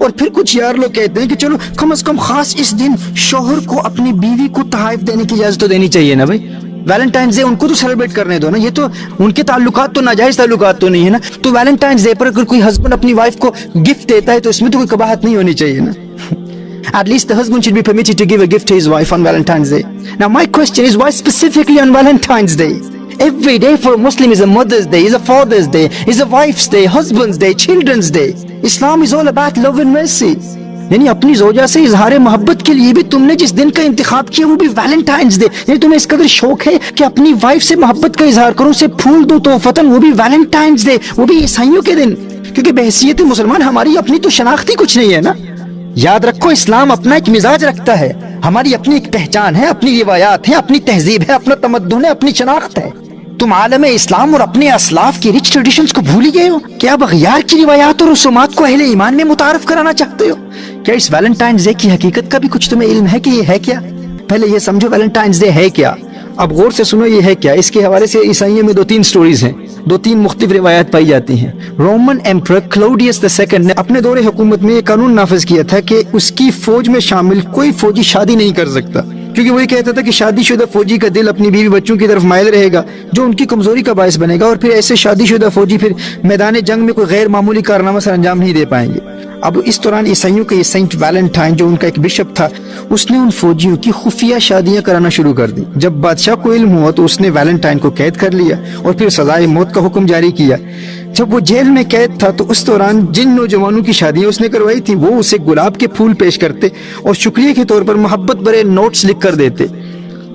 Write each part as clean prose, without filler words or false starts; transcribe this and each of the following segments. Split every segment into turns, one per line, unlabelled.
اور پھر کچھ یار لوگ کہتے ہیں کہ چلو کم از کم خاص اس دن شوہر کو اپنی بیوی کو تحائف دینے کی اجازت تو دینی چاہیے نا بھائی. ویلنٹائنز ڈے ان کو تو سیلیبریٹ کرنے دو نا, یہ تو ان کے تعلقات تو ناجائز تعلقات تو نہیں ہے نا. تو ویلنٹائنز ڈے پر اگر کوئی ہسبینڈ اپنی وائف کو گفٹ دیتا ہے تو اس میں تو کوئی قباحت نہیں ہونی چاہیے نا. At least the husband should be permitted to give a gift to his wife on Valentine's Day. Now my question is, why specifically on Valentine's Day? Every day for a Muslim is a Mother's Day, is a Father's Day, is a Wife's Day, Husband's Day, Children's Day. Islam is all about love and mercy. یعنی اپنی زوجہ سے اظہار محبت کے لیے بھی تم نے جس دن کا انتخاب کیا وہ بھی ویلنٹائنز ڈے. یعنی تمہیں اس قدر شوق ہے کہ اپنی وائف سے محبت کا اظہار کرو, اسے پھول دو تحفتاً, وہ بھی ویلنٹائنز ڈے, وہ بھی عیسائیوں کے دن. کیونکہ بحیثیت مسلمان ہماری اپنی تو شناختی کچھ نہیں ہے نا. یاد رکھو اسلام اپنا ایک مزاج رکھتا ہے, ہماری اپنی ایک پہچان ہے, اپنی روایات ہیں, اپنی تہذیب ہے, اپنا تمدن ہے, اپنی شناخت ہے. تم عالم اسلام اور اپنے اسلاف کی رچ ٹریڈیشنز کو بھول ہی گئے ہو. کیا اب اغیار کی روایات اور رسومات کو اہل ایمان میں متعارف کرانا چاہتے ہو؟ کیا اس ویلنٹائنز ڈے کی حقیقت کا بھی کچھ تمہیں علم ہے کہ یہ ہے کیا؟ پہلے یہ سمجھو ویلنٹائنز ڈے ہے کیا, اب غور سے سنو یہ ہے کیا. اس کے حوالے سے عیسائیوں میں 2-3 سٹوریز ہیں, 2-3 مختلف روایات پائی جاتی ہیں. رومن ایمپرر کلاؤڈیس II نے اپنے دور حکومت میں یہ قانون نافذ کیا تھا کہ اس کی فوج میں شامل کوئی فوجی شادی نہیں کر سکتا, کیونکہ وہی کہتا تھا کہ شادی شدہ فوجی کا دل اپنی بیوی بچوں کی طرف مائل رہے گا جو ان کی کمزوری کا باعث بنے گا, اور پھر ایسے شادی شدہ فوجی پھر میدان جنگ میں کوئی غیر معمولی کارنامہ سر انجام نہیں دے پائیں گے. اب اس دوران عیسائیوں کا یہ سینٹ ویلنٹائن جو ان کا ایک بشپ تھا, اس نے ان فوجیوں کی خفیہ شادیاں کرانا شروع کر دی. جب بادشاہ کو علم ہوا تو اس نے ویلنٹائن کو قید کر لیا اور پھر سزائے موت کا حکم جاری کیا. جب وہ جیل میں قید تھا تو اس دوران جن نوجوانوں کی شادیاں اس نے کروائی تھی وہ اسے گلاب کے پھول پیش کرتے اور شکریہ کے طور پر محبت بھرے نوٹس لکھ کر دیتے.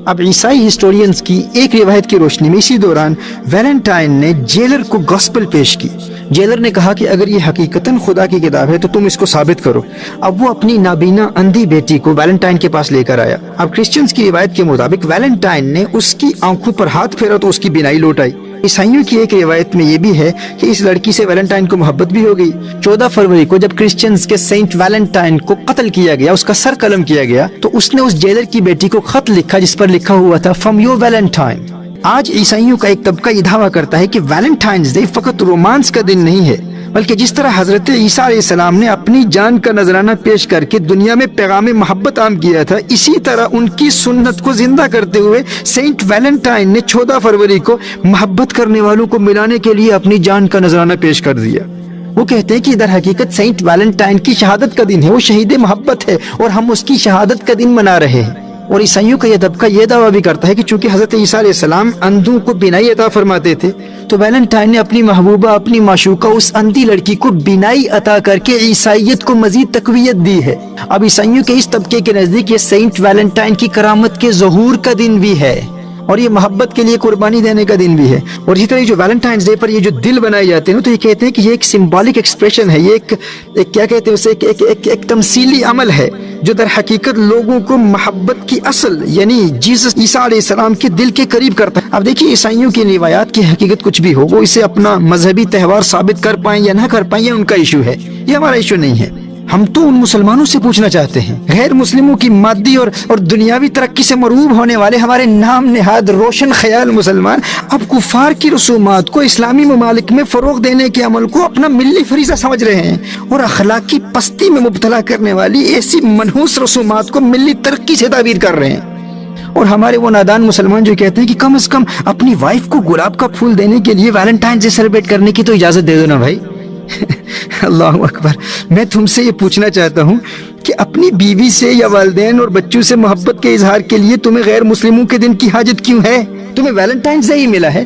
اب عیسائی ہسٹورینز کی ایک روایت کی روشنی میں اسی دوران ویلنٹائن نے جیلر کو گاسپل پیش کی. جیلر نے کہا کہ اگر یہ حقیقتاً خدا کی کتاب ہے تو تم اس کو ثابت کرو. اب وہ اپنی نابینا اندھی بیٹی کو ویلنٹائن کے پاس لے کر آیا. اب کرسچنز کی روایت کے مطابق ویلنٹائن نے اس کی آنکھوں پر ہاتھ پھیرا تو اس کی بینائی لوٹ آئی. عیسائیوں کی ایک روایت میں یہ بھی ہے کہ اس لڑکی سے ویلنٹائن کو محبت بھی ہو گئی. 14 فروری کو جب کرسچنز کے سینٹ ویلنٹائن کو قتل کیا گیا, اس کا سر قلم کیا گیا, تو اس نے اس جیلر کی بیٹی کو خط لکھا جس پر لکھا ہوا تھا فرام یور ویلنٹائن. آج عیسائیوں کا ایک طبقہ یہ دعویٰ کرتا ہے کہ ویلنٹائنز ڈے فقط رومانس کا دن نہیں ہے, بلکہ جس طرح حضرت عیسیٰ علیہ السلام نے اپنی جان کا نذرانہ پیش کر کے دنیا میں پیغام محبت عام کیا تھا, اسی طرح ان کی سنت کو زندہ کرتے ہوئے سینٹ ویلنٹائن نے 14 فروری کو محبت کرنے والوں کو ملانے کے لیے اپنی جان کا نذرانہ پیش کر دیا. وہ کہتے ہیں کہ در حقیقت سینٹ ویلنٹائن کی شہادت کا دن ہے, وہ شہید محبت ہے اور ہم اس کی شہادت کا دن منا رہے ہیں. اور عیسائیوں کا یہ طبقہ یہ دعویٰ بھی کرتا ہے کہ چونکہ حضرت عیسیٰ علیہ السلام اندھوں کو بینائی عطا فرماتے تھے تو ویلنٹائن نے اپنی محبوبہ, اپنی معشوقہ اس اندھی لڑکی کو بینائی عطا کر کے عیسائیت کو مزید تقویت دی ہے. اب عیسائیوں کے اس طبقے کے نزدیک یہ سینٹ ویلنٹائن کی کرامت کے ظہور کا دن بھی ہے اور یہ محبت کے لیے قربانی دینے کا دن بھی ہے. اور اسی طرح جو ویلنٹائنز ڈے پر یہ جو دل بنائے جاتے ہیں تو یہ کہتے ہیں کہ یہ ایک سمبولک ایکسپریشن ہے, یہ ایک کیا کہتے ہیں اسے, ایک تمثیلی عمل ہے جو در حقیقت لوگوں کو محبت کی اصل یعنی جیسس عیسیٰ علیہ السلام کے دل کے قریب کرتا ہے. اب دیکھیے عیسائیوں کی روایات کی حقیقت کچھ بھی ہو, وہ اسے اپنا مذہبی تہوار ثابت کر پائیں یا نہ کر پائیں یہ ان کا ایشو ہے, یہ ہمارا ایشو نہیں ہے. ہم تو ان مسلمانوں سے پوچھنا چاہتے ہیں, غیر مسلموں کی مادی اور دنیاوی ترقی سے مروب ہونے والے ہمارے نام نہاد روشن خیال مسلمان اب کفار کی رسومات کو اسلامی ممالک میں فروغ دینے کے عمل کو اپنا ملی فریضہ سمجھ رہے ہیں اور اخلاقی پستی میں مبتلا کرنے والی ایسی منحوس رسومات کو ملی ترقی سے تعبیر کر رہے ہیں. اور ہمارے وہ نادان مسلمان جو کہتے ہیں کہ کم از کم اپنی وائف کو گلاب کا پھول دینے کے لیے ویلنٹائن ڈے سیلیبریٹ کرنے کی تو اجازت دے دو نا بھائی. اللہ اکبر. میں تم سے یہ پوچھنا چاہتا ہوں کہ اپنی بیوی سے یا والدین اور بچوں سے محبت کے اظہار کے لیے تمہیں غیر مسلموں کے دن کی حاجت کیوں ہے؟ تمہیں ویلنٹائنز ڈے ہی ملا ہے,